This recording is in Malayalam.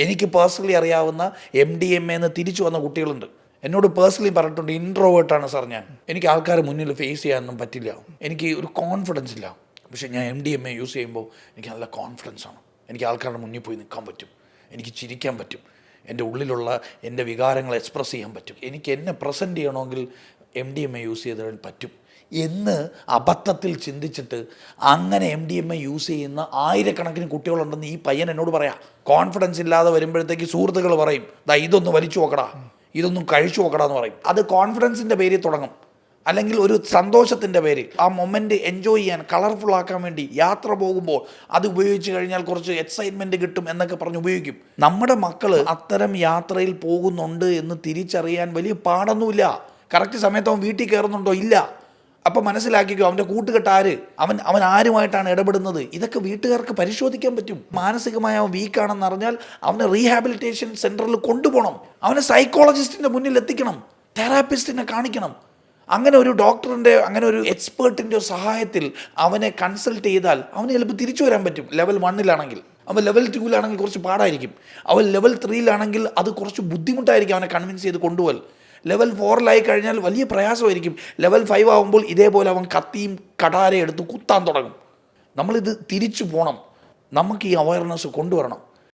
എനിക്ക് പേഴ്സണലി അറിയാവുന്ന MDMA എന്ന് തിരിച്ചു വന്ന കുട്ടികളുണ്ട്. എന്നോട് പേഴ്സണലി പറഞ്ഞിട്ടുണ്ട്, ഇൻട്രോവേർട്ടാണ് സാർ ഞാൻ, എനിക്ക് ആൾക്കാരെ മുന്നിൽ ഫേസ് ചെയ്യാനൊന്നും പറ്റില്ല, എനിക്ക് ഒരു കോൺഫിഡൻസ് ഇല്ല. പക്ഷേ ഞാൻ MDMA യൂസ് ചെയ്യുമ്പോൾ എനിക്ക് നല്ല കോൺഫിഡൻസാണ്. എനിക്ക് ആൾക്കാരുടെ മുന്നിൽ പോയി നിൽക്കാൻ പറ്റും, എനിക്ക് ചിരിക്കാൻ പറ്റും, എൻ്റെ ഉള്ളിലുള്ള എൻ്റെ വികാരങ്ങൾ എക്സ്പ്രസ് ചെയ്യാൻ പറ്റും, എനിക്ക് എന്നെ പ്രസൻറ്റ് ചെയ്യണമെങ്കിൽ MDMA യൂസ് ചെയ്താൽ പറ്റും എന്ന് അബദ്ധത്തിൽ ചിന്തിച്ചിട്ട് അങ്ങനെ MDMA യൂസ് ചെയ്യുന്ന ആയിരക്കണക്കിന് കുട്ടികളുണ്ടെന്ന് ഈ പയ്യൻ എന്നോട് പറയാം. കോൺഫിഡൻസ് ഇല്ലാതെ വരുമ്പോഴത്തേക്ക് സുഹൃത്തുക്കൾ പറയും, ഇതൊന്ന് വലിച്ചു നോക്കടാ, ഇതൊന്നും കഴിച്ചു നോക്കടാ എന്ന് പറയും. അത് കോൺഫിഡൻസിൻ്റെ പേരിൽ തുടങ്ങും, അല്ലെങ്കിൽ ഒരു സന്തോഷത്തിൻ്റെ പേരിൽ ആ മൊമെൻ്റ് എൻജോയ് ചെയ്യാൻ, കളർഫുൾ ആക്കാൻ വേണ്ടി യാത്ര പോകുമ്പോൾ അത് ഉപയോഗിച്ച് കഴിഞ്ഞാൽ കുറച്ച് എക്സൈറ്റ്മെൻറ്റ് കിട്ടും എന്നൊക്കെ പറഞ്ഞ് ഉപയോഗിക്കും. നമ്മുടെ മക്കൾ അത്തരം യാത്രയിൽ പോകുന്നുണ്ട് എന്ന് തിരിച്ചറിയാൻ വലിയ പാടൊന്നുമില്ല. കറക്റ്റ് സമയത്ത് അവൻ വീട്ടിൽ കയറുന്നുണ്ടോ? ഇല്ല. അപ്പം മനസ്സിലാക്കിക്കോ, അവൻ്റെ കൂട്ടുകെട്ട് ആര്, അവൻ ആരുമായിട്ടാണ് ഇടപെടുന്നത്, ഇതൊക്കെ വീട്ടുകാർക്ക് പരിശോധിക്കാൻ പറ്റും. മാനസികമായി അവൻ വീക്കാണെന്ന് അറിഞ്ഞാൽ അവനെ റീഹാബിലിറ്റേഷൻ സെൻറ്ററിൽ കൊണ്ടുപോകണം, അവനെ സൈക്കോളജിസ്റ്റിൻ്റെ മുന്നിൽ എത്തിക്കണം, തെറാപ്പിസ്റ്റിനെ കാണിക്കണം. അങ്ങനെ ഒരു ഡോക്ടറിൻ്റെ, അങ്ങനെ ഒരു എക്സ്പേർട്ടിൻ്റെ സഹായത്തിൽ അവനെ കൺസൾട്ട് ചെയ്താൽ അവന് ചിലപ്പോൾ തിരിച്ചു വരാൻ പറ്റും. ലെവൽ 1 അവൻ ലെവൽ 2 കുറച്ച് പാടായിരിക്കും, അവൻ ലെവൽ 3 അത് കുറച്ച് ബുദ്ധിമുട്ടായിരിക്കും അവനെ കൺവിൻസ് ചെയ്ത് കൊണ്ടുപോകൽ. ലെവൽ 4 കഴിഞ്ഞാൽ വലിയ പ്രയാസമായിരിക്കും. ലെവൽ 5 ആകുമ്പോൾ ഇതേപോലെ അവൻ കത്തിയും കടാരയും എടുത്ത് കുത്താൻ തുടങ്ങും. നമ്മളിത് തിരിച്ചു പോകണം, നമുക്ക് ഈ അവയർനെസ് കൊണ്ടുവരണം.